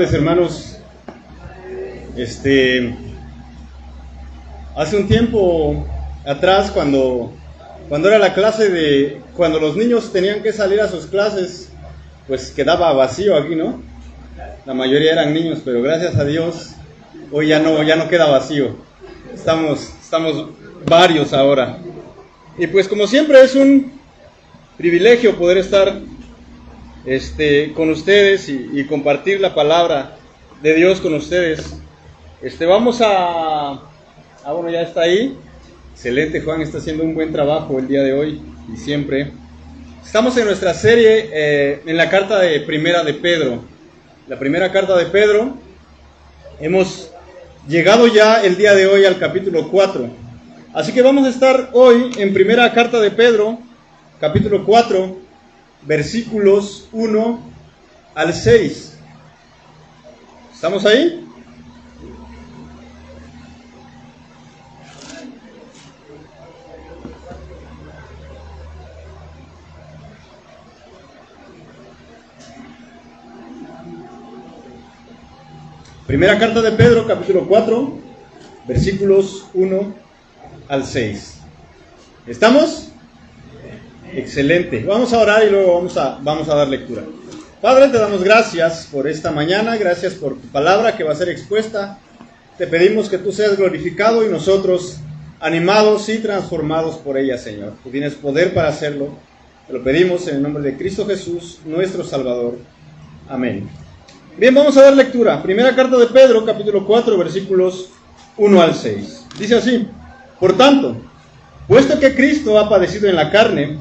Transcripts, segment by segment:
Hermanos, hace un tiempo atrás, cuando era la clase cuando los niños tenían que salir a sus clases, pues quedaba vacío aquí, ¿no? La mayoría eran niños, pero gracias a Dios hoy ya no queda vacío. Estamos varios ahora. Y pues como siempre es un privilegio poder estar con ustedes y compartir la palabra de Dios con ustedes. Vamos bueno, ya está ahí. Excelente, Juan está haciendo un buen trabajo el día de hoy y siempre. Estamos en nuestra serie en la carta de Primera de Pedro. La primera carta de Pedro. Hemos llegado ya el día de hoy al capítulo 4. Así que vamos a estar hoy en Primera carta de Pedro, capítulo 4, versículos 1 al 6. ¿Estamos ahí? Primera carta de Pedro, capítulo 4, versículos 1 al 6. ¿Estamos? Excelente. Vamos a orar y luego vamos a dar lectura. Padre, te damos gracias por esta mañana, gracias por tu palabra que va a ser expuesta. Te pedimos que tú seas glorificado y nosotros animados y transformados por ella, Señor. Tú tienes poder para hacerlo. Te lo pedimos en el nombre de Cristo Jesús, nuestro Salvador. Amén. Bien, vamos a dar lectura. Primera carta de Pedro, capítulo 4, versículos 1 al 6. Dice así: Por tanto, puesto que Cristo ha padecido en la carne,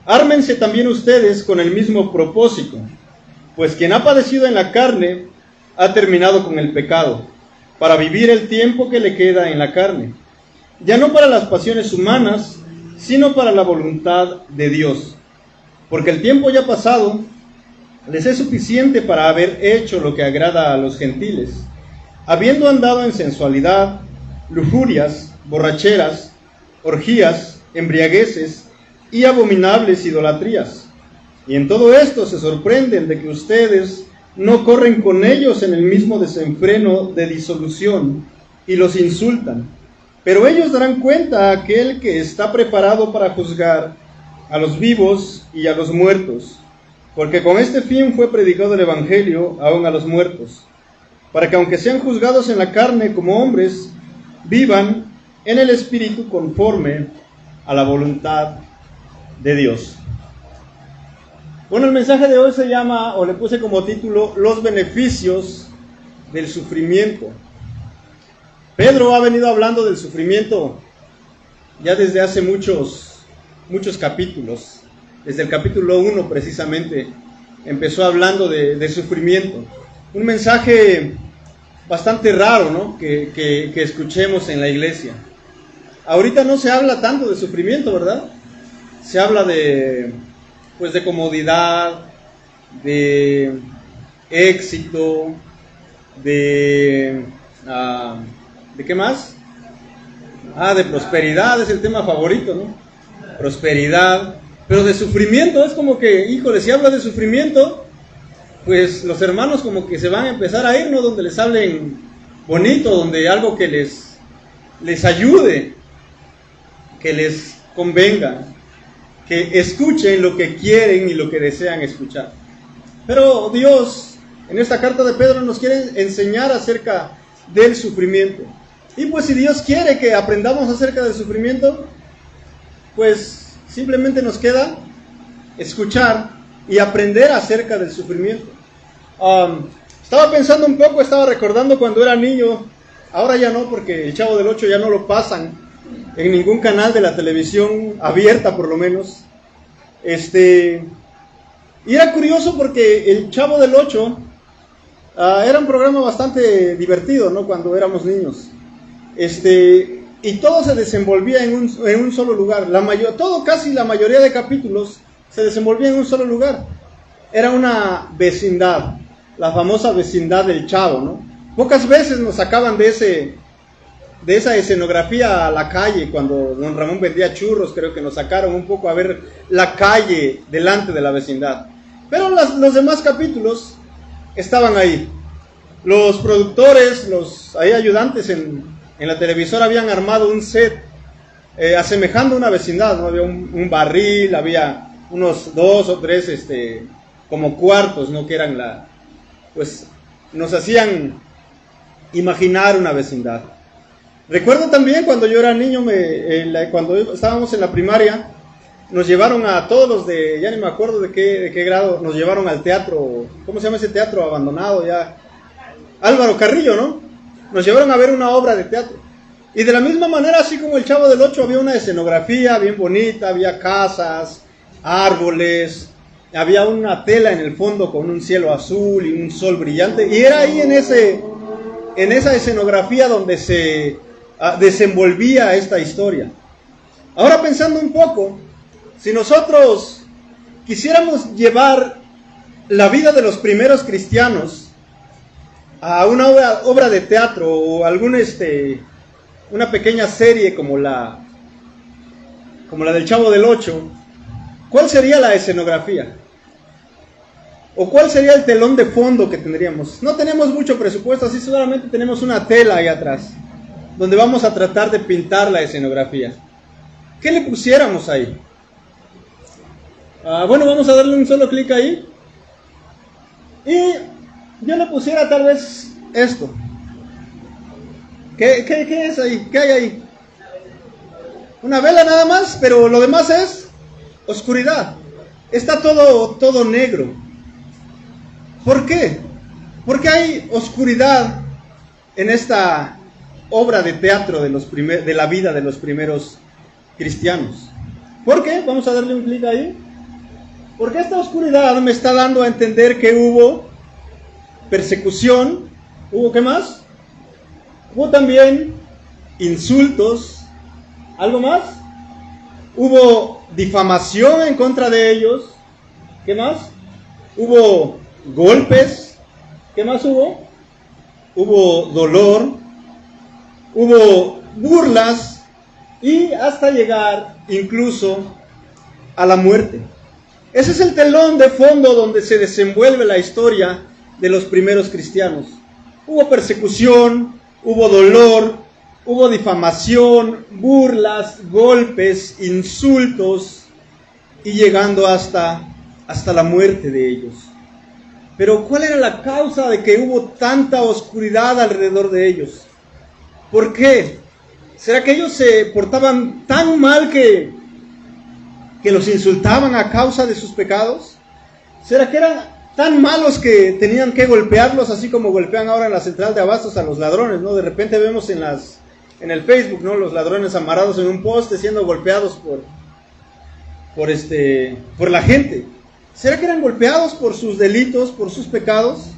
ármense también ustedes con el mismo propósito, pues quien ha padecido en la carne ha terminado con el pecado, para vivir el tiempo que le queda en la carne, ya no para las pasiones humanas, sino para la voluntad de Dios. Porque el tiempo ya pasado les es suficiente para haber hecho lo que agrada a los gentiles, habiendo andado en sensualidad, lujurias, borracheras, orgías, embriagueces y abominables idolatrías. Y en todo esto se sorprenden de que ustedes no corren con ellos en el mismo desenfreno de disolución y los insultan. Pero ellos darán cuenta a aquel que está preparado para juzgar a los vivos y a los muertos, porque con este fin fue predicado el Evangelio aún a los muertos, para que aunque sean juzgados en la carne como hombres, vivan en el Espíritu conforme a la voluntad de Dios. Bueno, el mensaje de hoy se llama, o le puse como título, Los beneficios del sufrimiento. Pedro ha venido hablando del sufrimiento ya desde hace muchos capítulos. Desde el capítulo 1 precisamente empezó hablando de sufrimiento. Un mensaje bastante raro, ¿no? que escuchemos en la iglesia. Ahorita no se habla tanto de sufrimiento, ¿verdad? Se habla de comodidad, de éxito, ¿de qué más? De prosperidad, es el tema favorito, ¿no? Prosperidad. Pero de sufrimiento es como que, híjole, si habla de sufrimiento, pues los hermanos como que se van a empezar a ir, ¿no? Donde les hablen bonito, donde algo que les ayude, que les convenga, que escuchen lo que quieren y lo que desean escuchar. Pero Dios, en esta carta de Pedro, nos quiere enseñar acerca del sufrimiento. Y pues si Dios quiere que aprendamos acerca del sufrimiento, pues simplemente nos queda escuchar y aprender acerca del sufrimiento. Estaba pensando un poco, estaba recordando cuando era niño. Ahora ya no, porque el Chavo del Ocho ya no lo pasan en ningún canal de la televisión abierta, por lo menos. Y era curioso porque el Chavo del Ocho era un programa bastante divertido, ¿no? Cuando éramos niños. Y todo se desenvolvía en un solo lugar. Casi la mayoría de capítulos se desenvolvía en un solo lugar. Era una vecindad, la famosa vecindad del Chavo, ¿no? Pocas veces nos sacaban de esa escenografía a la calle. Cuando don Ramón vendía churros, creo que nos sacaron un poco a ver la calle delante de la vecindad. Pero los demás capítulos estaban ahí. Los productores, los ahí ayudantes en la televisora habían armado un set asemejando una vecindad, ¿no? Había un barril, había unos 2 o 3 como cuartos, ¿no? Que eran pues nos hacían imaginar una vecindad. Recuerdo también cuando yo era niño, cuando estábamos en la primaria, nos llevaron a todos los ya ni me acuerdo de qué grado, nos llevaron al teatro, ¿cómo se llama ese teatro abandonado ya? Álvaro Carrillo, ¿no? Nos llevaron a ver una obra de teatro. Y de la misma manera, así como el Chavo del Ocho, había una escenografía bien bonita, había casas, árboles, había una tela en el fondo con un cielo azul y un sol brillante, y era ahí en esa escenografía donde se desenvolvía esta historia. Ahora pensando un poco, si nosotros quisiéramos llevar la vida de los primeros cristianos a una obra de teatro o una pequeña serie como la del Chavo del Ocho, ¿cuál sería la escenografía? ¿O cuál sería el telón de fondo que tendríamos? No tenemos mucho presupuesto, así solamente tenemos una tela ahí atrás, donde vamos a tratar de pintar la escenografía. ¿Qué le pusiéramos ahí? Bueno, vamos a darle un solo clic ahí. Y yo le pusiera tal vez esto. ¿Qué es ahí? ¿Qué hay ahí? Una vela nada más, pero lo demás es oscuridad. Está todo negro. ¿Por qué? Porque hay oscuridad en esta obra de teatro de la vida de los primeros cristianos. ¿Por qué? Vamos a darle un clic ahí. Porque esta oscuridad me está dando a entender que hubo persecución. ¿Hubo qué más? Hubo también insultos. ¿Algo más? Hubo difamación en contra de ellos. ¿Qué más? Hubo golpes. ¿Qué más hubo? Hubo dolor. Hubo burlas. Y hasta llegar incluso a la muerte. Ese es el telón de fondo donde se desenvuelve la historia de los primeros cristianos. Hubo persecución, hubo dolor, hubo difamación, burlas, golpes, insultos y llegando hasta la muerte de ellos. Pero ¿cuál era la causa de que hubo tanta oscuridad alrededor de ellos? ¿Por qué? ¿Será que ellos se portaban tan mal que los insultaban a causa de sus pecados? ¿Será que eran tan malos que tenían que golpearlos así como golpean ahora en la central de abastos a los ladrones, ¿no? De repente vemos en el Facebook, ¿no? Los ladrones amarrados en un poste siendo golpeados por la gente. ¿Será que eran golpeados por sus delitos, por sus pecados?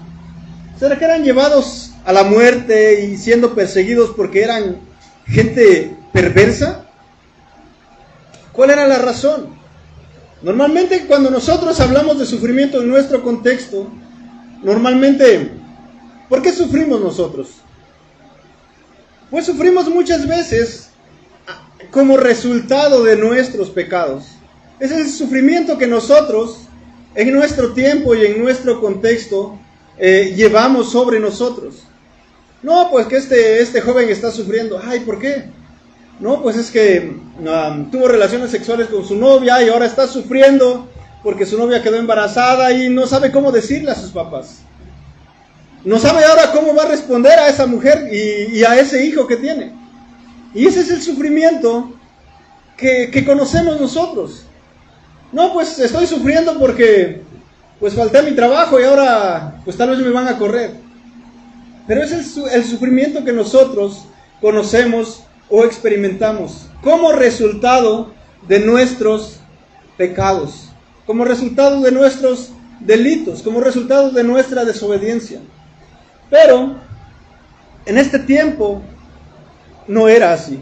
¿Será que eran llevados a la muerte y siendo perseguidos porque eran gente perversa? ¿Cuál era la razón? Normalmente cuando nosotros hablamos de sufrimiento en nuestro contexto, normalmente, ¿por qué sufrimos nosotros? Pues sufrimos muchas veces como resultado de nuestros pecados. Ese es el sufrimiento que nosotros, en nuestro tiempo y en nuestro contexto, llevamos sobre nosotros. No, pues que este joven está sufriendo. Ay, ¿por qué? No, pues es que tuvo relaciones sexuales con su novia y ahora está sufriendo porque su novia quedó embarazada y no sabe cómo decirle a sus papás. No sabe ahora cómo va a responder a esa mujer y a ese hijo que tiene. Y ese es el sufrimiento que conocemos nosotros. No, pues estoy sufriendo porque pues falté a mi trabajo y ahora pues tal vez me van a correr. Pero ese es el sufrimiento que nosotros conocemos o experimentamos como resultado de nuestros pecados, como resultado de nuestros delitos, como resultado de nuestra desobediencia. Pero en este tiempo no era así.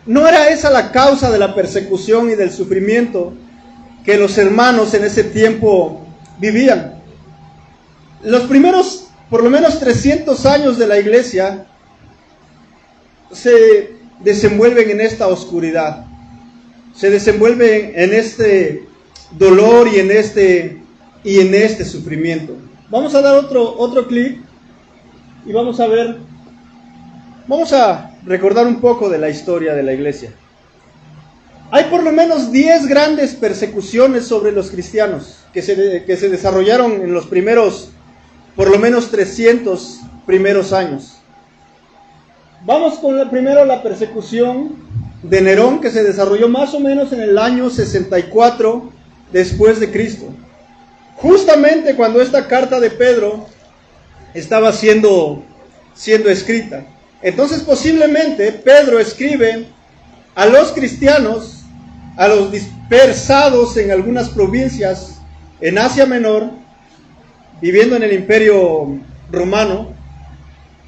No era esa la causa de la persecución y del sufrimiento que los hermanos en ese tiempo vivían. Los primeros, por lo menos 300 años de la iglesia, se desenvuelven en esta oscuridad, se desenvuelven en este dolor y en este sufrimiento. Vamos a dar otro clic y vamos a recordar un poco de la historia de la iglesia. Hay por lo menos 10 grandes persecuciones sobre los cristianos que se desarrollaron en los primeros, por lo menos 300 primeros años. Vamos con primero la persecución de Nerón, que se desarrolló más o menos en el año 64 después de Cristo. Justamente cuando esta carta de Pedro estaba siendo escrita. Entonces posiblemente Pedro escribe a los cristianos, a los dispersados en algunas provincias en Asia Menor, viviendo en el Imperio Romano,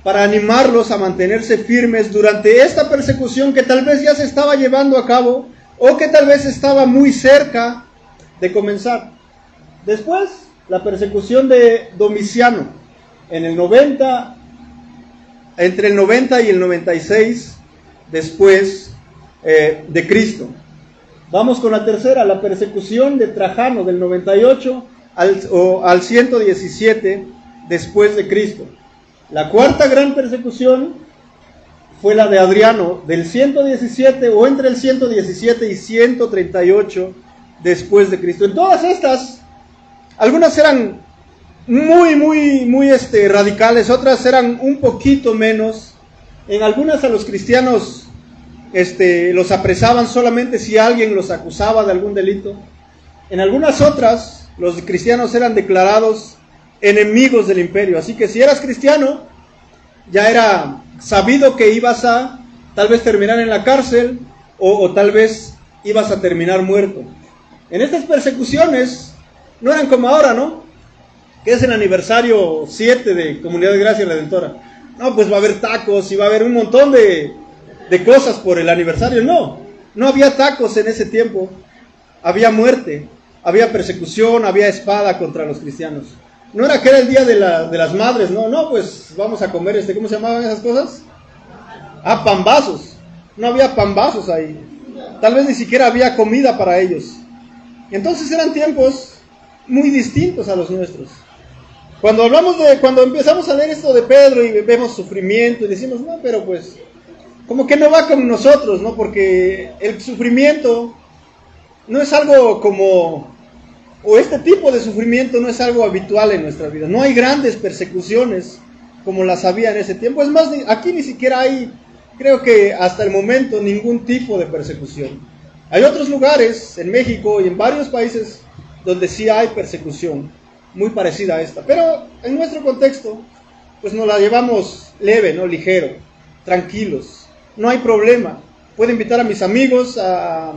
para animarlos a mantenerse firmes durante esta persecución que tal vez ya se estaba llevando a cabo o que tal vez estaba muy cerca de comenzar. Después, la persecución de Domiciano en el 90, entre el 90 y el 96 después de Cristo. Vamos con la tercera, la persecución de Trajano del 98 al 117 después de Cristo. La cuarta gran persecución fue la de Adriano del 117 o entre el 117 y 138 después de Cristo. En todas estas, algunas eran muy radicales, otras eran un poquito menos. En algunas a los cristianos los apresaban solamente si alguien los acusaba de algún delito. En algunas otras, los cristianos eran declarados enemigos del imperio. Así que si eras cristiano, ya era sabido que ibas a tal vez terminar en la cárcel o tal vez ibas a terminar muerto. En estas persecuciones no eran como ahora, ¿no? Que es el aniversario 7 de Comunidad de Gracia Redentora. No, pues va a haber tacos y va a haber un montón de cosas por el aniversario. No había tacos en ese tiempo. Había muerte, había persecución, había espada contra los cristianos. No era que era el día de las madres, no, pues vamos a comer ¿cómo se llamaban esas cosas? Pambazos. No había pambazos ahí. Tal vez ni siquiera había comida para ellos. Entonces eran tiempos muy distintos a los nuestros. Cuando empezamos a leer esto de Pedro y vemos sufrimiento y decimos, no, pero pues, como que no va con nosotros, ¿no? Porque el sufrimiento no es algo o este tipo de sufrimiento no es algo habitual en nuestra vida. No hay grandes persecuciones como las había en ese tiempo. Es más, aquí ni siquiera hay, creo que hasta el momento, ningún tipo de persecución. Hay otros lugares, en México y en varios países, donde sí hay persecución, muy parecida a esta. Pero en nuestro contexto, pues nos la llevamos leve, ¿no? Ligero, tranquilos. No hay problema. Puedo invitar a mis amigos a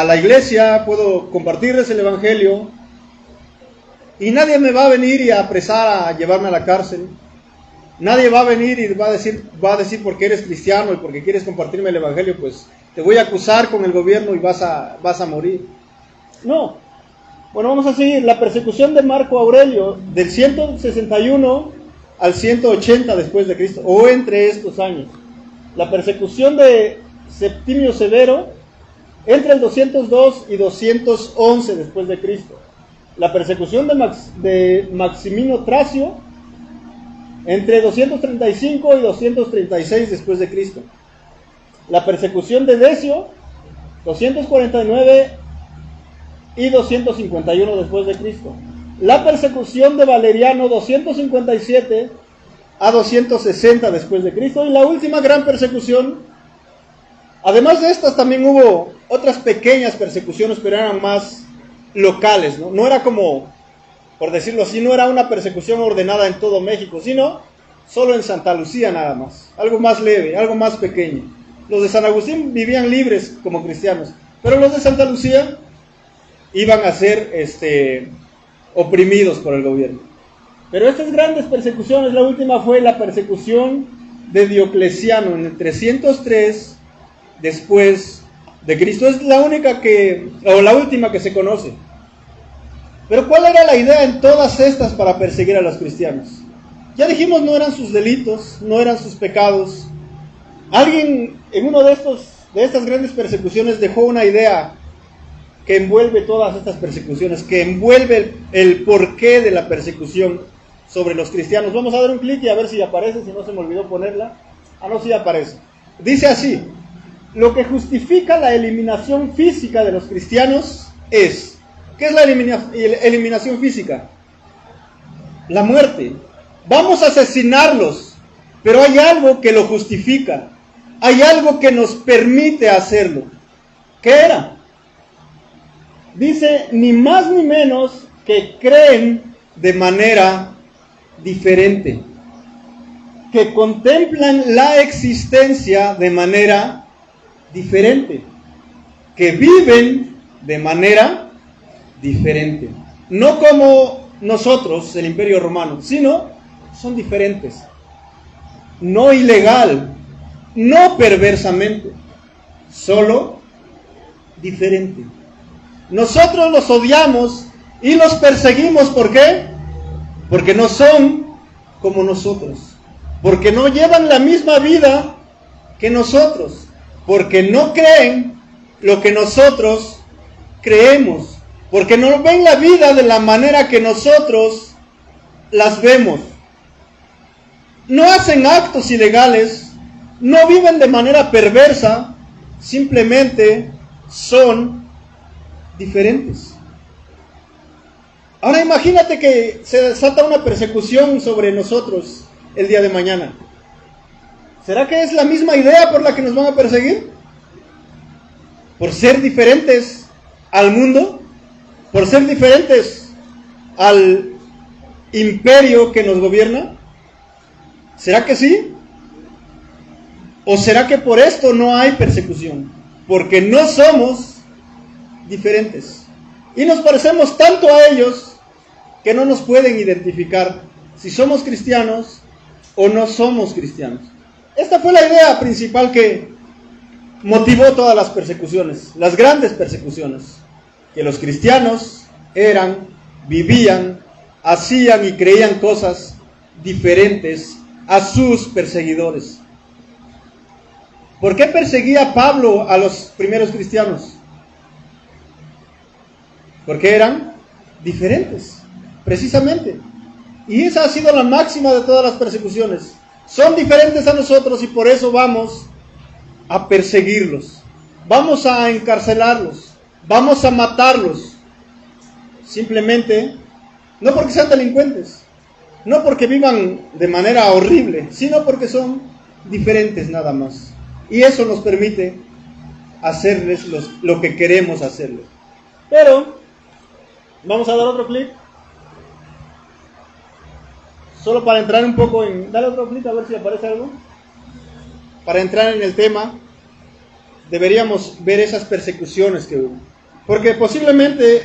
la iglesia, puedo compartirles el evangelio y nadie me va a venir y a apresar a llevarme a la cárcel. Nadie va a venir y va a decir porque eres cristiano y porque quieres compartirme el evangelio, pues te voy a acusar con el gobierno y vas a morir. No. Bueno, vamos a seguir. La persecución de Marco Aurelio del 161 al 180 después de Cristo, o entre estos años. La persecución de Septimio Severo entre el 202 y 211 después de Cristo. La persecución de Maximino Tracio entre 235 y 236 después de Cristo. La persecución de Decio 249 y 251 después de Cristo. La persecución de Valeriano 257 a 260 después de Cristo. Y la última gran persecución. Además de estas también hubo otras pequeñas persecuciones, pero eran más locales, ¿no? No era como, por decirlo así, no era una persecución ordenada en todo México, sino solo en Santa Lucía nada más. Algo más leve, algo más pequeño. Los de San Agustín vivían libres como cristianos, pero los de Santa Lucía iban a ser oprimidos por el gobierno. Pero estas grandes persecuciones, la última fue la persecución de Diocleciano en el 303 después de Cristo. Es la única la última que se conoce. Pero ¿cuál era la idea en todas estas para perseguir a los cristianos? Ya dijimos, no eran sus delitos, no eran sus pecados. Alguien en uno de estas grandes persecuciones dejó una idea que envuelve todas estas persecuciones, que envuelve el porqué de la persecución sobre los cristianos. Vamos a dar un clic y a ver si aparece, si no se me olvidó ponerla. Ah, no, sí aparece. Dice así: lo que justifica la eliminación física de los cristianos es... ¿Qué es la eliminación física? La muerte. Vamos a asesinarlos, pero hay algo que lo justifica. Hay algo que nos permite hacerlo. ¿Qué era? Dice, ni más ni menos que creen de manera diferente, que contemplan la existencia de manera diferente, que viven de manera diferente. No como nosotros, el Imperio Romano, sino son diferentes. No ilegal, no perversamente, solo diferente. Nosotros los odiamos y los perseguimos. ¿Por qué? Porque no son como nosotros, porque no llevan la misma vida que nosotros, porque no creen lo que nosotros creemos, porque no ven la vida de la manera que nosotros las vemos. No hacen actos ilegales, no viven de manera perversa, simplemente son diferentes. Ahora imagínate que se desata una persecución sobre nosotros el día de mañana. ¿Será que es la misma idea por la que nos van a perseguir? ¿Por ser diferentes al mundo? ¿Por ser diferentes al imperio que nos gobierna? ¿Será que sí? ¿O será que por esto no hay persecución? Porque no somos diferentes. Y nos parecemos tanto a ellos que no nos pueden identificar si somos cristianos o no somos cristianos. Esta fue la idea principal que motivó todas las persecuciones, las grandes persecuciones. Que los cristianos eran, vivían, hacían y creían cosas diferentes a sus perseguidores. ¿Por qué perseguía Pablo a los primeros cristianos? Porque eran diferentes, precisamente. Y esa ha sido la máxima de todas las persecuciones. Son diferentes a nosotros y por eso vamos a perseguirlos. Vamos a encarcelarlos. Vamos a matarlos. Simplemente, no porque sean delincuentes, no porque vivan de manera horrible, sino porque son diferentes nada más. Y eso nos permite hacerles lo que queremos hacerles. Pero vamos a dar otro clic. Solo para entrar un poco en... Dale otro clic a ver si aparece algo. Para entrar en el tema, deberíamos ver esas persecuciones que hubo. Porque posiblemente,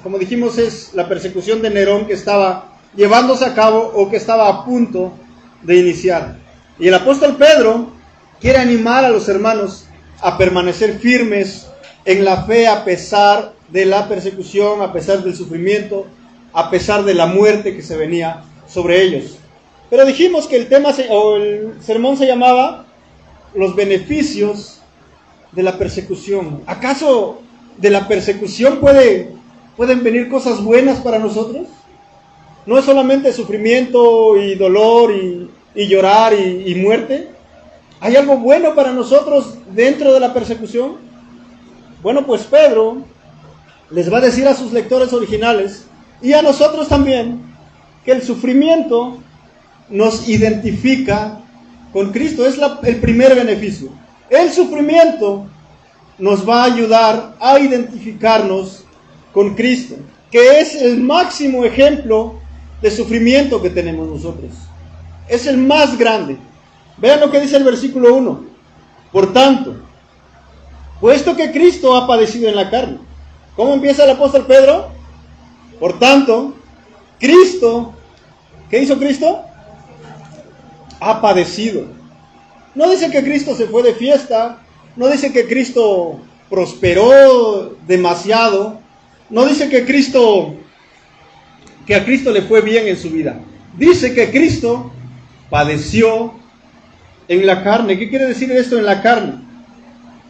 como dijimos, es la persecución de Nerón que estaba llevándose a cabo o que estaba a punto de iniciar. Y el apóstol Pedro quiere animar a los hermanos a permanecer firmes en la fe a pesar de la persecución, a pesar del sufrimiento, a pesar de la muerte que se venía sobre ellos. Pero dijimos que el tema o el sermón se llamaba los beneficios de la persecución. ¿Acaso de la persecución pueden venir cosas buenas para nosotros? ¿No es solamente sufrimiento y dolor y llorar y muerte? ¿Hay algo bueno para nosotros dentro de la persecución? Bueno, pues Pedro les va a decir a sus lectores originales y a nosotros también que el sufrimiento nos identifica con Cristo. Es el primer beneficio. El sufrimiento nos va a ayudar a identificarnos con Cristo, que es el máximo ejemplo de sufrimiento que tenemos nosotros. Es el más grande. Vean lo que dice el versículo 1. Por tanto, puesto que Cristo ha padecido en la carne. ¿Cómo empieza el apóstol Pedro? Por tanto, Cristo, ¿qué hizo Cristo? Ha padecido. No dice que Cristo se fue de fiesta, no dice que Cristo prosperó demasiado, no dice que a Cristo le fue bien en su vida. Dice que Cristo padeció en la carne. ¿Qué quiere decir esto en la carne?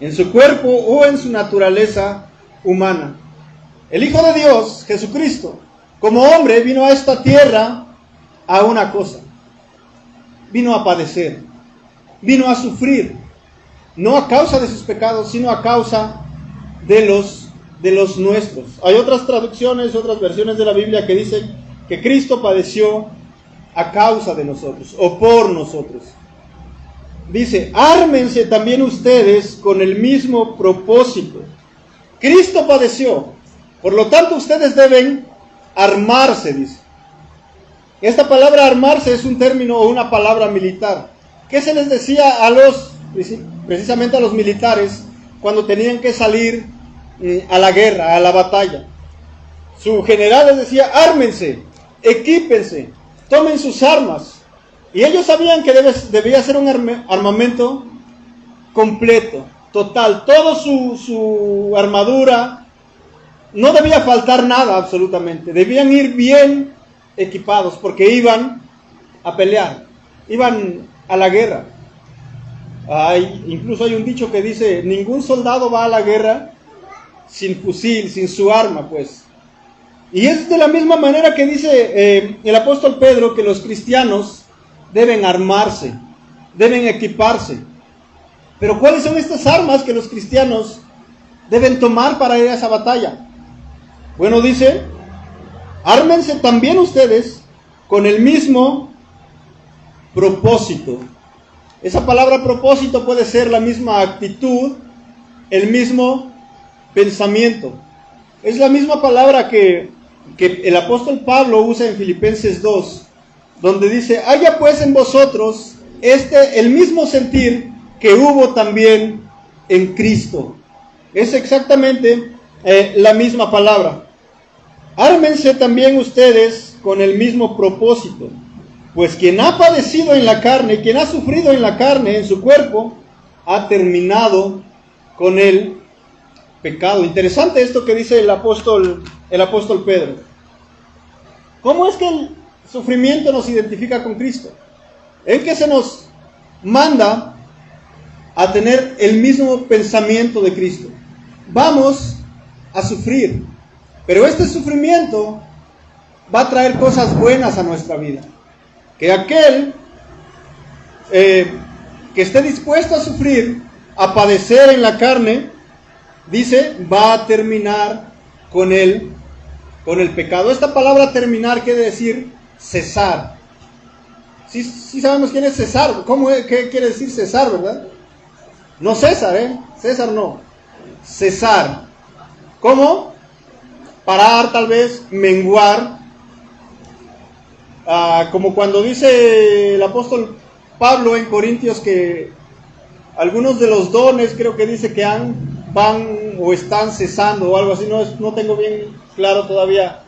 En su cuerpo o en su naturaleza humana. El Hijo de Dios, Jesucristo, como hombre vino a esta tierra a una cosa. Vino a padecer, vino a sufrir, no a causa de sus pecados, sino a causa de los nuestros. Hay otras traducciones, otras versiones de la Biblia que dicen que Cristo padeció a causa de nosotros o por nosotros. Dice, ármense también ustedes con el mismo propósito. Cristo padeció, por lo tanto ustedes deben armarse, dice. Esta palabra armarse es un término o una palabra militar. ¿Qué se les decía precisamente a los militares cuando tenían que salir a la guerra, a la batalla? Su general les decía, ármense, equípense, tomen sus armas. Y ellos sabían que debía ser un armamento completo, total. Toda su armadura, no debía faltar nada absolutamente. Debían ir bien equipados porque iban a pelear, iban a la guerra. Incluso hay un dicho que dice, ningún soldado va a la guerra sin fusil, sin su arma, pues. Y es de la misma manera que dice el apóstol Pedro que los cristianos deben armarse, deben equiparse. Pero ¿cuáles son estas armas que los cristianos deben tomar para ir a esa batalla? Bueno, dice, ármense también ustedes con el mismo propósito. Esa palabra propósito puede ser la misma actitud, el mismo pensamiento. Es la misma palabra que el apóstol Pablo usa en Filipenses 2, donde dice, haya pues en vosotros el mismo sentir que hubo también en Cristo. Es exactamente la misma palabra. Ármense también ustedes con el mismo propósito, pues quien ha padecido en la carne, quien ha sufrido en la carne, en su cuerpo, ha terminado con el pecado. Interesante esto que dice el apóstol Pedro. ¿Cómo es que el sufrimiento nos identifica con Cristo? En que se nos manda a tener el mismo pensamiento de Cristo. Vamos a sufrir, pero este sufrimiento va a traer cosas buenas a nuestra vida. Que aquel que esté dispuesto a sufrir, a padecer en la carne, dice, va a terminar con el pecado. Esta palabra terminar quiere decir cesar. Sí sabemos quién es cesar. ¿Qué quiere decir cesar, verdad? No César, César no. Cesar. ¿Cómo? Parar, tal vez, menguar. Como cuando dice el apóstol Pablo en Corintios que algunos de los dones creo que dice que van o están cesando o algo así. No tengo bien claro todavía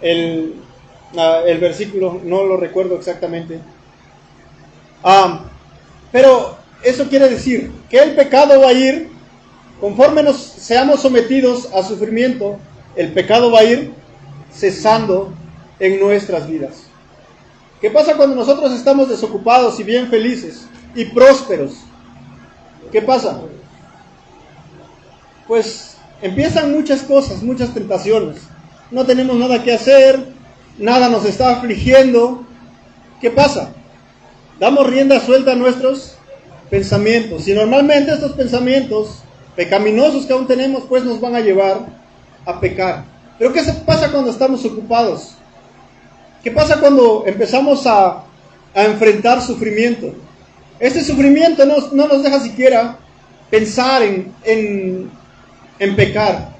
el versículo, no lo recuerdo exactamente. Pero eso quiere decir que el pecado va a ir, conforme nos seamos sometidos a sufrimiento, el pecado va a ir cesando en nuestras vidas. ¿Qué pasa cuando nosotros estamos desocupados y bien felices y prósperos? ¿Qué pasa? Pues empiezan muchas cosas, muchas tentaciones. No tenemos nada que hacer, nada nos está afligiendo. ¿Qué pasa? Damos rienda suelta a nuestros pensamientos. Y normalmente estos pensamientos pecaminosos que aún tenemos, pues nos van a llevar a pecar. Pero ¿qué pasa cuando estamos ocupados? ¿Qué pasa cuando empezamos a enfrentar sufrimiento? Este sufrimiento no nos deja siquiera pensar en pecar.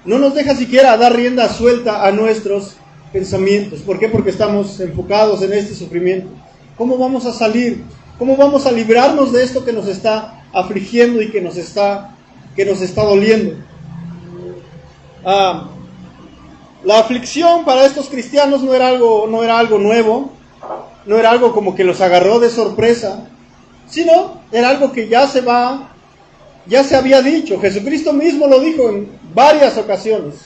No nos deja siquiera dar rienda suelta a nuestros pensamientos. ¿Por qué? Porque estamos enfocados en este sufrimiento. ¿Cómo vamos a salir? ¿Cómo vamos a librarnos de esto que nos está afligiendo y que nos está doliendo? La aflicción para estos cristianos no era algo nuevo, no era algo como que los agarró de sorpresa, sino era algo que ya se había dicho. Jesucristo mismo lo dijo en varias ocasiones.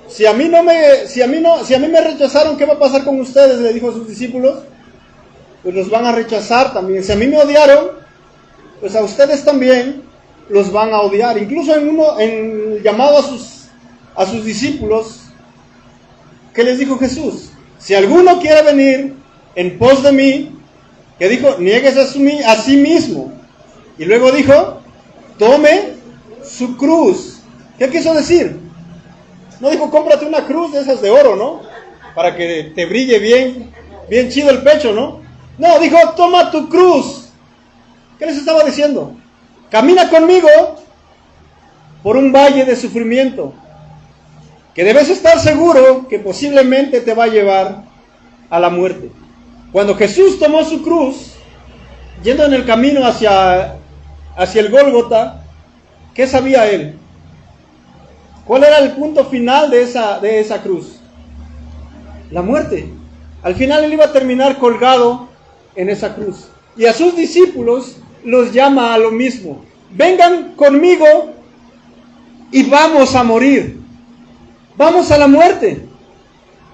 Si a mí me rechazaron, ¿qué va a pasar con ustedes?, le dijo a sus discípulos. Pues los van a rechazar también. Si a mí me odiaron, pues a ustedes también los van a odiar. Incluso en el llamado a sus discípulos, ¿qué les dijo Jesús? Si alguno quiere venir en pos de mí, que dijo, niéguese a sí mismo. Y luego dijo, tome su cruz. ¿Qué quiso decir? No dijo, cómprate una cruz de esas de oro, ¿no? Para que te brille bien, bien chido el pecho, ¿no? No, dijo, toma tu cruz. ¿Qué les estaba diciendo? Camina conmigo por un valle de sufrimiento, que debes estar seguro que posiblemente te va a llevar a la muerte. Cuando Jesús tomó su cruz, yendo en el camino hacia el Gólgota, ¿qué sabía él? ¿Cuál era el punto final de esa cruz? La muerte. Al final él iba a terminar colgado en esa cruz. Y a sus discípulos los llama a lo mismo. Vengan conmigo y vamos a morir. Vamos a la muerte.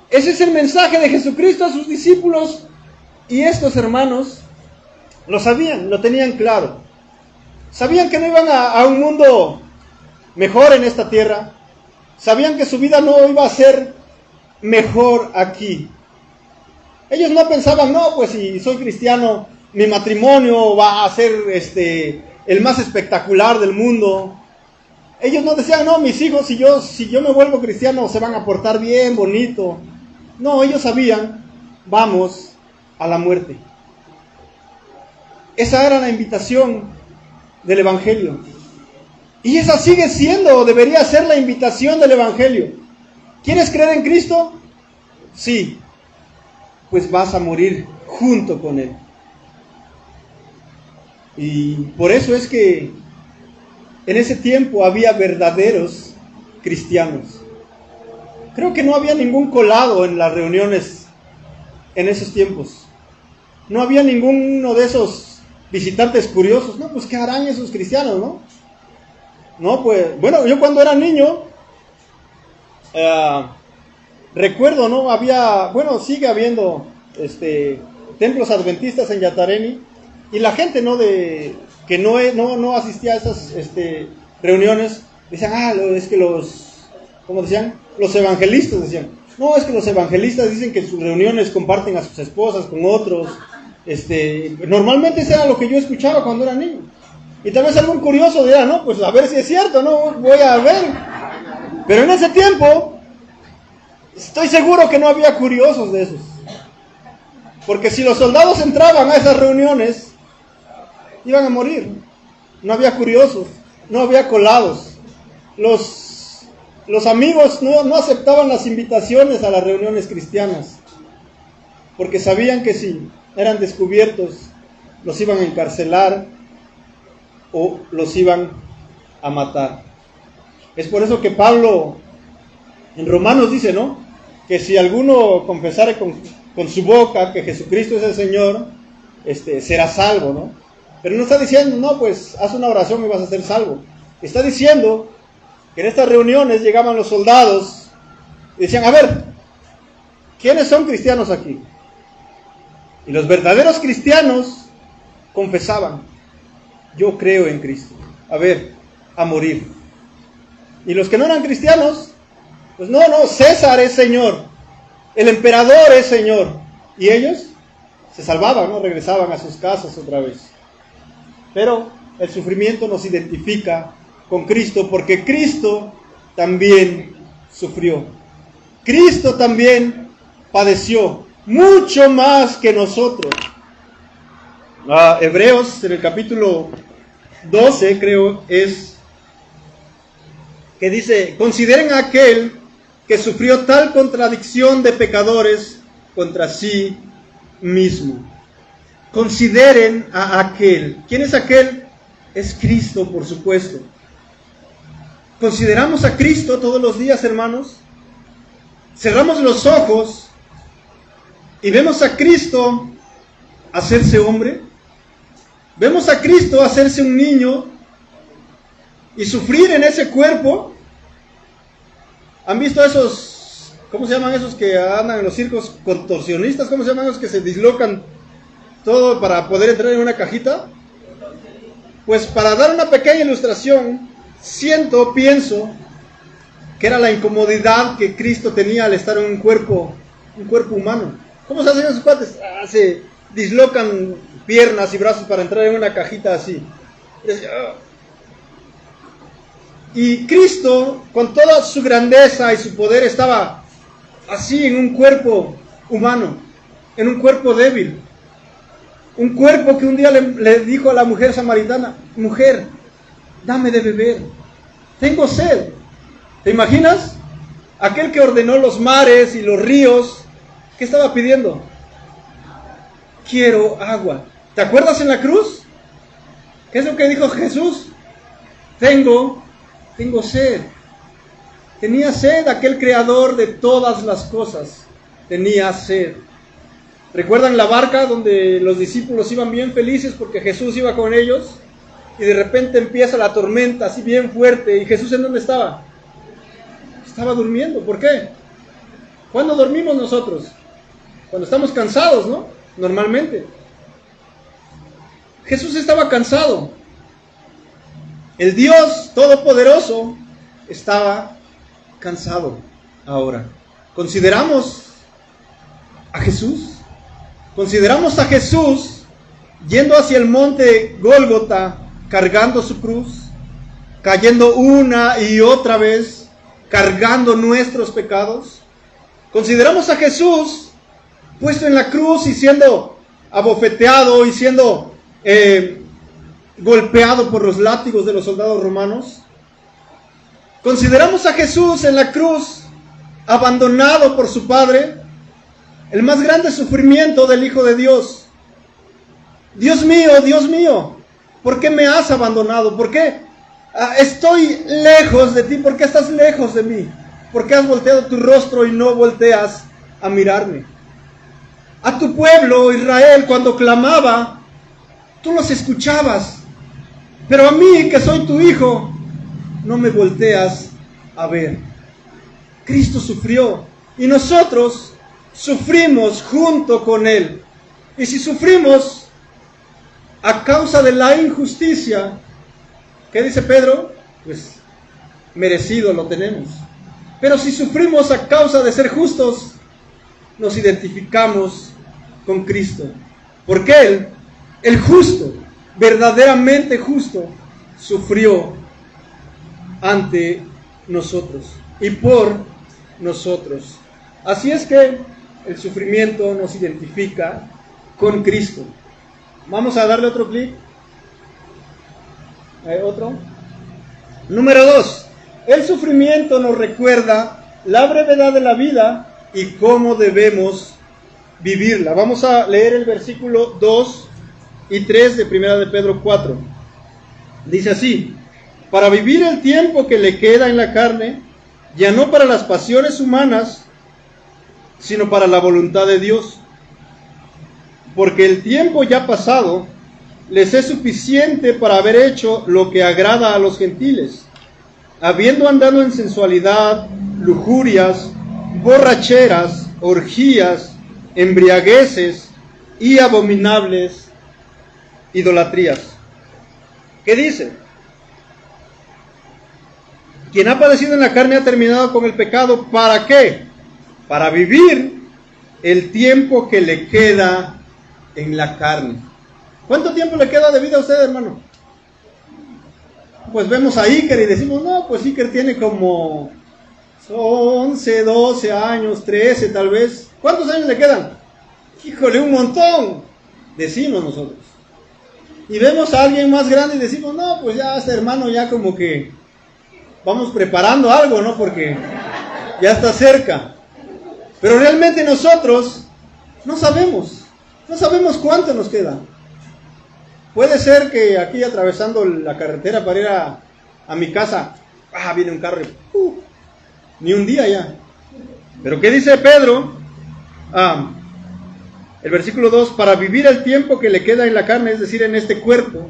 Ese es el mensaje de Jesucristo a sus discípulos. Y estos hermanos lo sabían, lo tenían claro. Sabían que no iban a un mundo mejor en esta tierra. Sabían que su vida no iba a ser mejor aquí. Ellos no pensaban, no, pues si soy cristiano, mi matrimonio va a ser el más espectacular del mundo. Ellos no decían, no, mis hijos, si yo me vuelvo cristiano, se van a portar bien, bonito. No, ellos sabían, vamos a la muerte. Esa era la invitación del Evangelio. Y esa sigue siendo, o debería ser la invitación del Evangelio. ¿Quieres creer en Cristo? Sí. Pues vas a morir junto con Él. Y por eso es que en ese tiempo había verdaderos cristianos. Creo que no había ningún colado en las reuniones en esos tiempos. No había ninguno de esos visitantes curiosos. No, pues ¿qué harán esos cristianos, no? No, pues, bueno, yo cuando era niño, recuerdo, ¿no? Sigue habiendo templos adventistas en Yatareni, y la gente, ¿no? Que no asistía a esas reuniones, decían, es que ¿cómo decían? Los evangelistas decían, no, es que los evangelistas dicen que en sus reuniones comparten a sus esposas con otros. Normalmente eso era lo que yo escuchaba cuando era niño. Y tal vez algún curioso dirá, no, pues a ver si es cierto, no, voy a ver. Pero en ese tiempo, estoy seguro que no había curiosos de esos. Porque si los soldados entraban a esas reuniones, iban a morir. No había curiosos, no había colados. Los amigos no aceptaban las invitaciones a las reuniones cristianas, porque sabían que si eran descubiertos, los iban a encarcelar o los iban a matar. Es por eso que Pablo en Romanos dice, ¿no? Que si alguno confesare con su boca que Jesucristo es el Señor, será salvo, ¿no? Pero no está diciendo, no, pues haz una oración y vas a ser salvo. Está diciendo que en estas reuniones llegaban los soldados y decían, a ver, ¿quiénes son cristianos aquí? Y los verdaderos cristianos confesaban, yo creo en Cristo. A ver, a morir. Y los que no eran cristianos, pues no, César es Señor, el emperador es Señor. Y ellos se salvaban, ¿no? Regresaban a sus casas otra vez. Pero el sufrimiento nos identifica con Cristo, porque Cristo también sufrió. Cristo también padeció, mucho más que nosotros. Hebreos, en el capítulo 12, creo, es que dice, consideren a aquel que sufrió tal contradicción de pecadores contra sí mismo. Consideren a aquel. ¿Quién es aquel? Es Cristo, por supuesto. ¿Consideramos a Cristo todos los días, hermanos? Cerramos los ojos y vemos a Cristo hacerse hombre. Vemos a Cristo hacerse un niño y sufrir en ese cuerpo. ¿Han visto esos, cómo se llaman esos que andan en los circos contorsionistas? ¿Cómo se llaman esos que se dislocan todo para poder entrar en una cajita? Pues para dar una pequeña ilustración, pienso que era la incomodidad que Cristo tenía al estar en un cuerpo humano. ¿Cómo se hacen esos cuates? Se dislocan piernas y brazos para entrar en una cajita así. Y Cristo, con toda su grandeza y su poder, estaba así en un cuerpo humano, en un cuerpo débil. Un cuerpo que un día le dijo a la mujer samaritana: mujer, dame de beber, tengo sed. ¿Te imaginas? Aquel que ordenó los mares y los ríos, ¿qué estaba pidiendo? Quiero agua. ¿Te acuerdas en la cruz? ¿Qué es lo que dijo Jesús? Tengo sed. Tenía sed aquel creador de todas las cosas. Tenía sed. ¿Recuerdan la barca donde los discípulos iban bien felices porque Jesús iba con ellos? Y de repente empieza la tormenta así bien fuerte. ¿Y Jesús en dónde estaba? Estaba durmiendo. ¿Por qué? ¿Cuándo dormimos nosotros? Cuando estamos cansados, ¿no? Normalmente. Jesús estaba cansado. El Dios Todopoderoso estaba cansado ahora. ¿Consideramos a Jesús? ¿Consideramos a Jesús yendo hacia el monte Gólgota, cargando su cruz, cayendo una y otra vez, cargando nuestros pecados? ¿Consideramos a Jesús puesto en la cruz y siendo abofeteado y siendo golpeado por los látigos de los soldados romanos? ¿Consideramos a Jesús en la cruz abandonado por su Padre? El más grande sufrimiento del Hijo de Dios. Dios mío, ¿por qué me has abandonado? ¿Por qué estoy lejos de ti? ¿Por qué estás lejos de mí? ¿Por qué has volteado tu rostro y no volteas a mirarme? A tu pueblo, Israel, cuando clamaba, tú los escuchabas. Pero a mí, que soy tu hijo, no me volteas a ver. Cristo sufrió y nosotros sufrimos junto con Él. Y si sufrimos a causa de la injusticia, ¿qué dice Pedro? Pues merecido lo tenemos. Pero si sufrimos a causa de ser justos, nos identificamos con Cristo. Porque Él, el justo, verdaderamente justo, sufrió ante nosotros y por nosotros. Así es que el sufrimiento nos identifica con Cristo. Vamos a darle otro clic. Otro. Número 2. El sufrimiento nos recuerda la brevedad de la vida y cómo debemos vivirla. Vamos a leer el versículo 2 y 3 de 1 de Pedro 4. Dice así: para vivir el tiempo que le queda en la carne, ya no para las pasiones humanas, sino para la voluntad de Dios. Porque el tiempo ya pasado les es suficiente para haber hecho lo que agrada a los gentiles, habiendo andado en sensualidad, lujurias, borracheras, orgías, embriagueces y abominables idolatrías. ¿Qué dice? Quien ha padecido en la carne ha terminado con el pecado. ¿Para qué? Para vivir el tiempo que le queda en la carne. ¿Cuánto tiempo le queda de vida a usted, hermano? Pues vemos a Iker y decimos, no, pues Iker tiene como 11, 12 años, 13 tal vez. ¿Cuántos años le quedan? Híjole, un montón, decimos nosotros. Y vemos a alguien más grande y decimos, no, pues ya este hermano ya como que vamos preparando algo, ¿no? Porque ya está cerca. Pero realmente nosotros no sabemos cuánto nos queda. Puede ser que aquí atravesando la carretera para ir a mi casa, viene un carro, ni un día ya. Pero ¿qué dice Pedro? El versículo 2, para vivir el tiempo que le queda en la carne, es decir, en este cuerpo,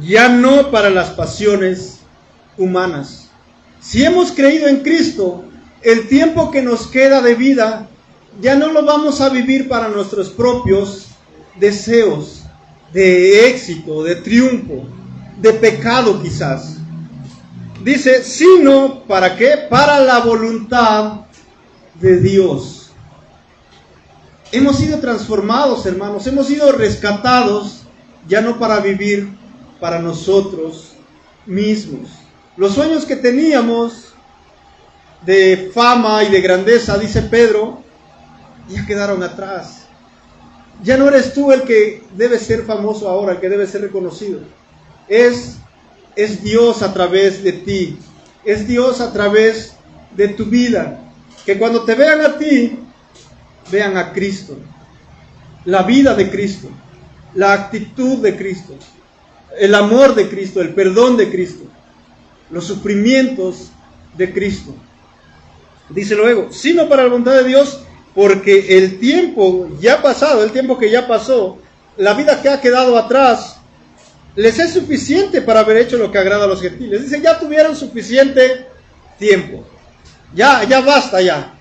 ya no para las pasiones humanas. Si hemos creído en Cristo, el tiempo que nos queda de vida, ya no lo vamos a vivir para nuestros propios deseos de éxito, de triunfo, de pecado quizás. Dice, sino, ¿para qué? Para la voluntad de Dios. hemos sido transformados, hermanos, hemos sido rescatados, ya no para vivir para nosotros mismos. Los sueños que teníamos de fama y de grandeza, dice Pedro, ya quedaron atrás. Ya no eres tú el que debe ser famoso ahora, el que debe ser reconocido. Es Dios a través de ti. Es Dios a través de tu vida. Que cuando te vean a ti, vean a Cristo. La vida de Cristo. La actitud de Cristo. El amor de Cristo. El perdón de Cristo. Los sufrimientos de Cristo. Dice luego, sino para la voluntad de Dios, porque el tiempo ya pasado, el tiempo que ya pasó, la vida que ha quedado atrás, les es suficiente para haber hecho lo que agrada a los gentiles. Dice, ya tuvieron suficiente tiempo. Ya basta ya.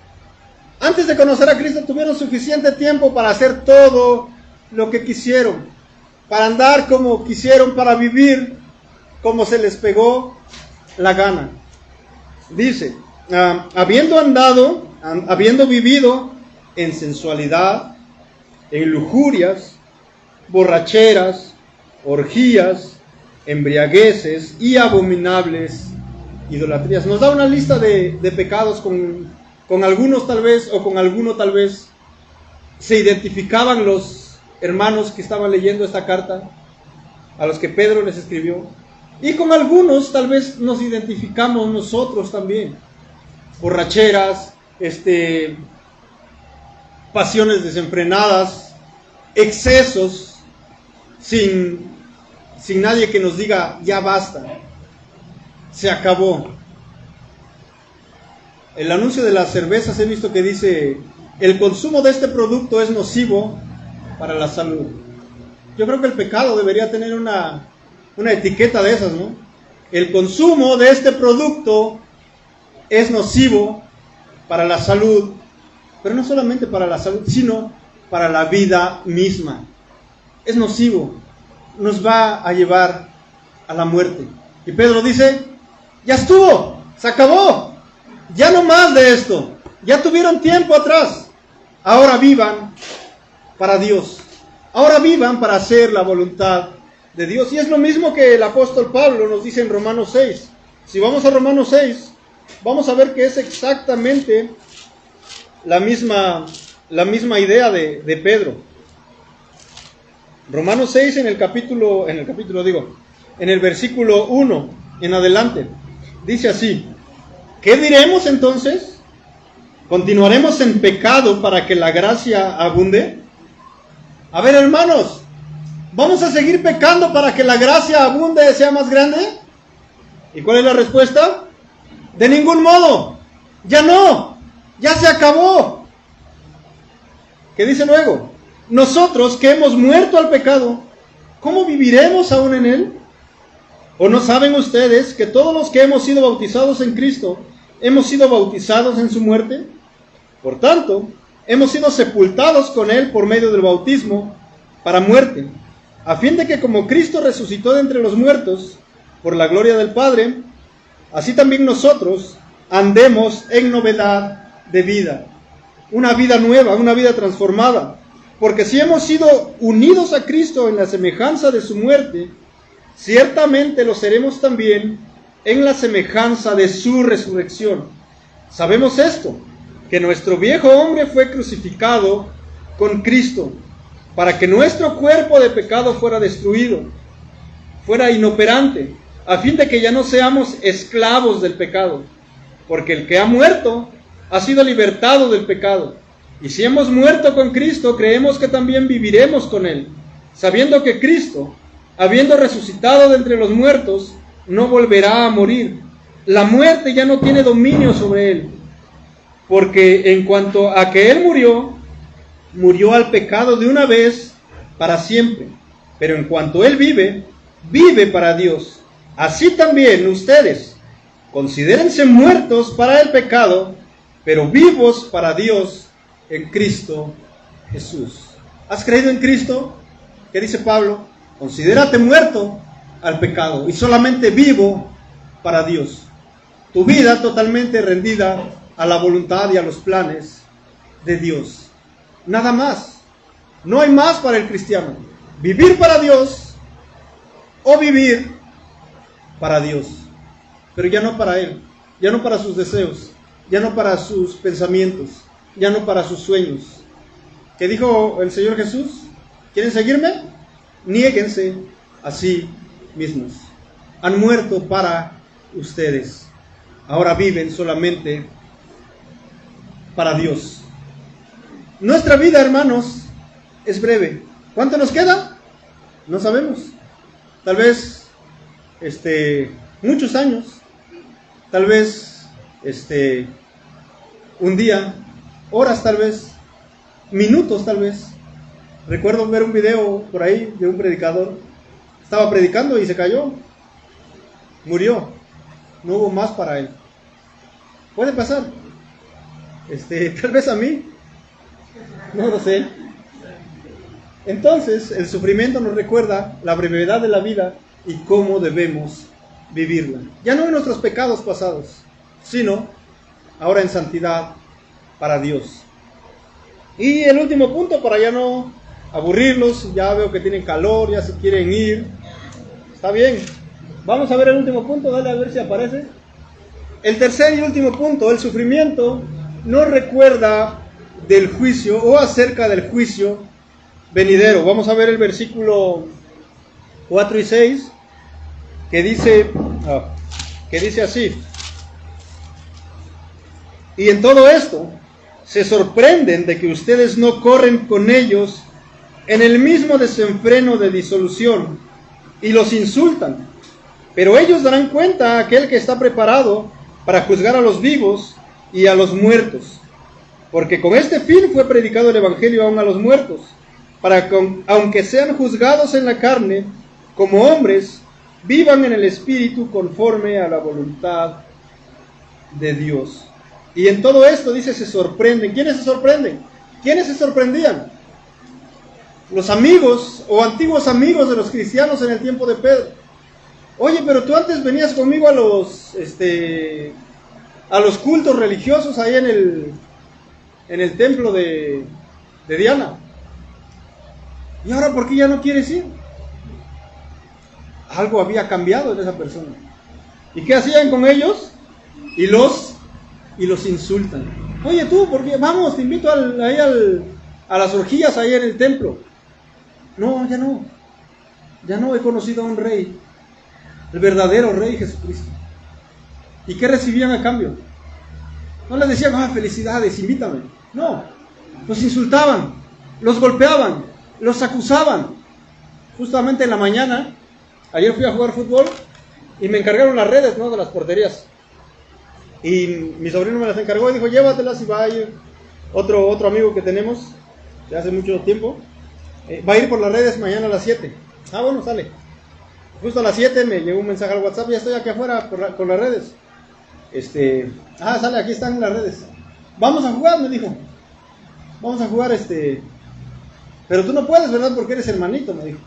Antes de conocer a Cristo tuvieron suficiente tiempo para hacer todo lo que quisieron, para andar como quisieron, para vivir como se les pegó la gana. Dice, habiendo vivido en sensualidad, en lujurias, borracheras, orgías, embriagueces y abominables idolatrías. Nos da una lista de pecados con algunos tal vez, o con alguno tal vez, se identificaban los hermanos que estaban leyendo esta carta, a los que Pedro les escribió, y con algunos tal vez nos identificamos nosotros también. Borracheras, pasiones desenfrenadas, excesos, sin nadie que nos diga, ya basta, se acabó. El anuncio de las cervezas he visto que dice, el consumo de este producto es nocivo para la salud. Yo creo que el pecado debería tener una etiqueta de esas, ¿no? El consumo de este producto es nocivo para la salud, pero no solamente para la salud, sino para la vida misma. Es nocivo, nos va a llevar a la muerte. Y Pedro dice, ya estuvo, se acabó, ya no más de esto, ya tuvieron tiempo atrás, ahora vivan para Dios, ahora vivan para hacer la voluntad de Dios. Y es lo mismo que el apóstol Pablo nos dice en Romanos 6. Si vamos a Romanos 6, vamos a ver que es exactamente la misma idea de Pedro. Romanos 6 en el versículo 1 en adelante, dice así, ¿qué diremos entonces? ¿Continuaremos en pecado para que la gracia abunde? A ver, hermanos, ¿vamos a seguir pecando para que la gracia abunde, sea más grande? ¿Y cuál es la respuesta? De ningún modo, ya no, ya se acabó. ¿Qué dice luego? Nosotros que hemos muerto al pecado, ¿cómo viviremos aún en él? ¿O no saben ustedes que todos los que hemos sido bautizados en Cristo, hemos sido bautizados en su muerte? Por tanto, hemos sido sepultados con él por medio del bautismo para muerte, a fin de que como Cristo resucitó de entre los muertos por la gloria del Padre, así también nosotros andemos en novedad de vida. Una vida nueva, una vida transformada. Porque si hemos sido unidos a Cristo en la semejanza de su muerte, ciertamente lo seremos también en la semejanza de su resurrección. Sabemos esto, que nuestro viejo hombre fue crucificado con Cristo, para que nuestro cuerpo de pecado fuera destruido, fuera inoperante, a fin de que ya no seamos esclavos del pecado, porque el que ha muerto ha sido libertado del pecado. Y si hemos muerto con Cristo, creemos que también viviremos con Él, sabiendo que Cristo, habiendo resucitado de entre los muertos, no volverá a morir. La muerte ya no tiene dominio sobre Él, porque en cuanto a que Él murió al pecado de una vez para siempre. Pero en cuanto Él vive para Dios. Así también ustedes, considérense muertos para el pecado, pero vivos para Dios en Cristo Jesús. ¿Has creído en Cristo? ¿Qué dice Pablo? Considérate muerto al pecado y solamente vivo para Dios. Tu vida totalmente rendida a la voluntad y a los planes de Dios. Nada más. No hay más para el cristiano. Vivir para Dios o vivir para Dios. Pero ya no para Él, ya no para sus deseos, ya no para sus pensamientos, ya no para sus sueños. ¿Qué dijo el Señor Jesús? ¿Quieren seguirme? Niéguense a sí mismos. Han muerto para ustedes. Ahora viven solamente para Dios. Nuestra vida, hermanos, es breve. ¿Cuánto nos queda? No sabemos. Tal vez muchos años. Tal vez un día, horas tal vez, minutos tal vez. Recuerdo ver un video por ahí de un predicador. Estaba predicando y se cayó. Murió. No hubo más para él. Puede pasar. Tal vez a mí. No lo sé. Entonces, el sufrimiento nos recuerda la brevedad de la vida y cómo debemos vivirla. Ya no en nuestros pecados pasados, sino ahora en santidad para Dios. Y el último punto, para ya no aburrirlos, ya veo que tienen calor, ya se quieren ir. Está bien. Vamos a ver el último punto, dale a ver si aparece. El tercer y último punto, el sufrimiento nos recuerda del juicio o acerca del juicio venidero. Vamos a ver el versículo 4 y 6 que dice así: y en todo esto se sorprenden de que ustedes no corren con ellos en el mismo desenfreno de disolución y los insultan, pero ellos darán cuenta a aquel que está preparado para juzgar a los vivos y a los muertos, porque con este fin fue predicado el evangelio aún a los muertos, para que, aunque sean juzgados en la carne, como hombres, vivan en el espíritu conforme a la voluntad de Dios. Y en todo esto, dice, se sorprenden. ¿Quiénes se sorprenden? ¿Quiénes se sorprendían? Los amigos o antiguos amigos de los cristianos en el tiempo de Pedro. Oye, pero tú antes venías conmigo a los cultos religiosos ahí en el templo de Diana. ¿Y ahora por qué ya no quieres ir? Algo había cambiado en esa persona. ¿Y qué hacían con ellos? Y los insultan. Oye tú, ¿por qué? Vamos, te invito a las orgías ahí en el templo. No, ya no. Ya no, he conocido a un rey. El verdadero rey Jesucristo. ¿Y qué recibían a cambio? No les decían, felicidades, invítame. No, los insultaban, los golpeaban, los acusaban. Justamente en la mañana, ayer fui a jugar fútbol y me encargaron las redes, ¿no?, de las porterías. Y mi sobrino me las encargó y dijo, llévatelas, y va a ir otro amigo que tenemos de hace mucho tiempo. Va a ir por las redes mañana a las 7. Bueno, sale. Justo a las 7 me llegó un mensaje al WhatsApp, ya estoy aquí afuera con las redes. Sale, aquí están las redes. Vamos a jugar, me dijo. Vamos a jugar, pero tú no puedes, ¿verdad? Porque eres hermanito, me dijo.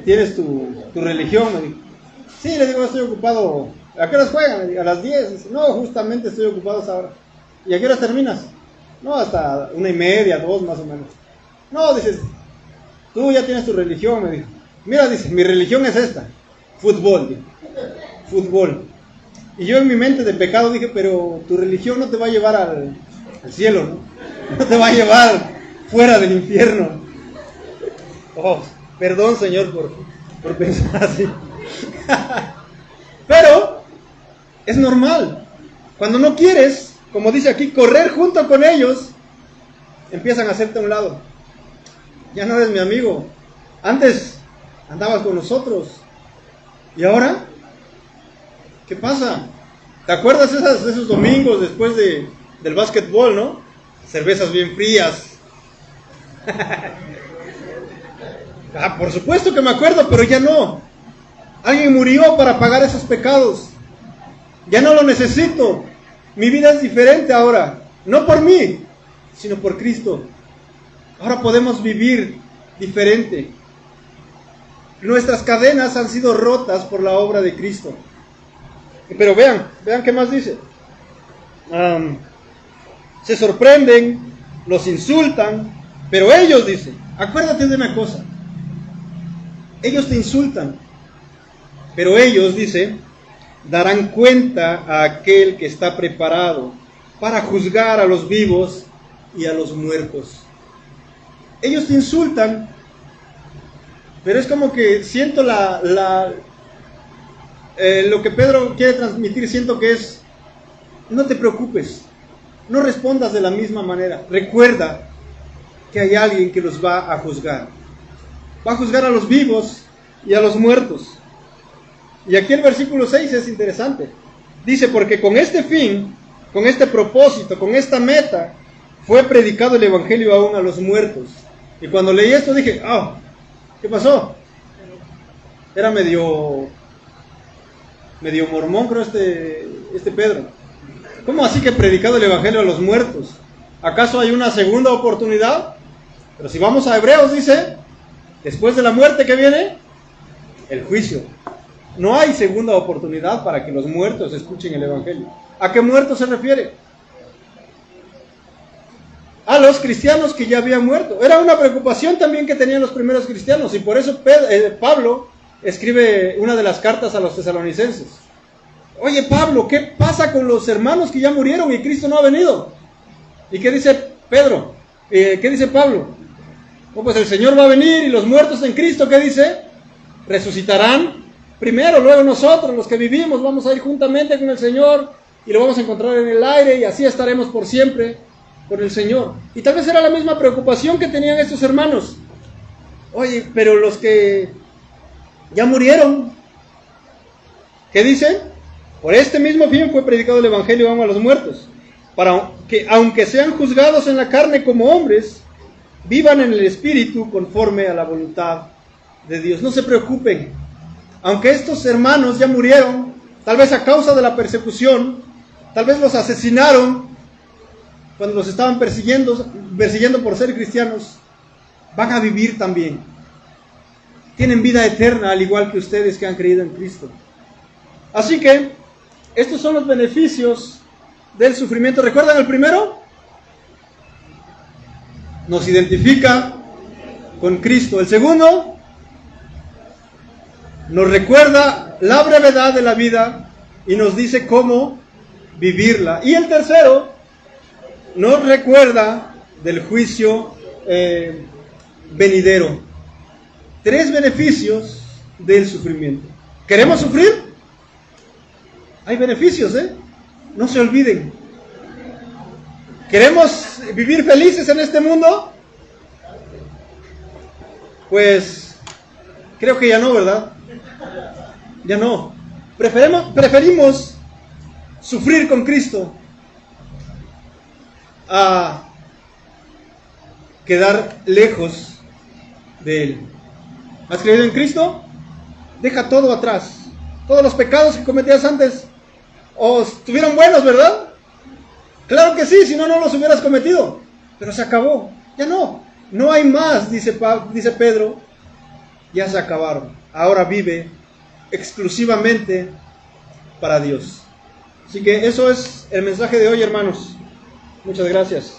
Tienes tu religión, me dijo. Sí, le digo, estoy ocupado. ¿A qué horas juegan? Le digo, a las 10. Dice, no, justamente estoy ocupado hasta ahora. ¿Y a qué horas terminas? No, hasta 1:30, 2 más o menos. No, dices, tú ya tienes tu religión, me dijo. Mira, dice, mi religión es esta. Fútbol, dijo. Fútbol. Y yo en mi mente de pecado dije, pero tu religión no te va a llevar al cielo, ¿no? No te va a llevar fuera del infierno. Oh, perdón, Señor, por pensar así. Pero es normal. Cuando no quieres, como dice aquí, correr junto con ellos, empiezan a hacerte a un lado. Ya no eres mi amigo. Antes andabas con nosotros. ¿Y ahora? ¿Qué pasa? ¿Te acuerdas esos domingos después del básquetbol, no? Cervezas bien frías. Por supuesto que me acuerdo, pero ya no. Alguien murió para pagar esos pecados. Ya no lo necesito. Mi vida es diferente ahora. No por mí, sino por Cristo. Ahora podemos vivir diferente. Nuestras cadenas han sido rotas por la obra de Cristo. Pero vean qué más dice. Se sorprenden los insultan, pero ellos, dice, acuérdate de una cosa, ellos te insultan, pero ellos, dice, darán cuenta a aquel que está preparado para juzgar a los vivos y a los muertos. Ellos te insultan, pero es como que siento lo que Pedro quiere transmitir, siento que es, no te preocupes, no respondas de la misma manera. Recuerda que hay alguien que los va a juzgar. Va a juzgar a los vivos y a los muertos. Y aquí el versículo 6 es interesante. Dice, porque con este fin, con este propósito, con esta meta, fue predicado el evangelio aún a los muertos. Y cuando leí esto dije, ¿qué pasó? Era medio mormón, creo, este Pedro. ¿Cómo así que predicado el evangelio a los muertos? ¿Acaso hay una segunda oportunidad? Pero si vamos a Hebreos, dice, después de la muerte, ¿qué viene? El juicio. No hay segunda oportunidad para que los muertos escuchen el evangelio. ¿A qué muertos se refiere? A los cristianos que ya habían muerto. Era una preocupación también que tenían los primeros cristianos, y por eso Pablo escribe una de las cartas a los tesalonicenses. Oye, Pablo, ¿qué pasa con los hermanos que ya murieron y Cristo no ha venido? ¿Y qué dice Pedro? ¿Qué dice Pablo? Pues el Señor va a venir y los muertos en Cristo, ¿qué dice? Resucitarán primero, luego nosotros, los que vivimos, vamos a ir juntamente con el Señor y lo vamos a encontrar en el aire y así estaremos por siempre con el Señor. Y tal vez era la misma preocupación que tenían estos hermanos. Oye, pero los que ya murieron, ¿qué dice? Por este mismo fin fue predicado el evangelio aún a los muertos, para que aunque sean juzgados en la carne como hombres, vivan en el espíritu conforme a la voluntad de Dios. No se preocupen, aunque estos hermanos ya murieron, tal vez a causa de la persecución, tal vez los asesinaron cuando los estaban persiguiendo por ser cristianos, van a vivir también. Tienen vida eterna, al igual que ustedes que han creído en Cristo. Así que, estos son los beneficios del sufrimiento. ¿Recuerdan el primero? Nos identifica con Cristo. El segundo, nos recuerda la brevedad de la vida y nos dice cómo vivirla. Y el tercero, nos recuerda del juicio venidero. 3 beneficios del sufrimiento. ¿Queremos sufrir? Hay beneficios, no se olviden. ¿Queremos vivir felices en este mundo? Pues creo que ya no, ¿verdad? Ya no. Preferimos sufrir con Cristo a quedar lejos de Él. ¿Has creído en Cristo? Deja todo atrás. Todos los pecados que cometías antes estuvieron buenos, ¿verdad? Claro que sí, si no, no los hubieras cometido. Pero se acabó. Ya no hay más, dice Pedro. Ya se acabaron. Ahora vive exclusivamente para Dios. Así que eso es el mensaje de hoy, hermanos. Muchas gracias.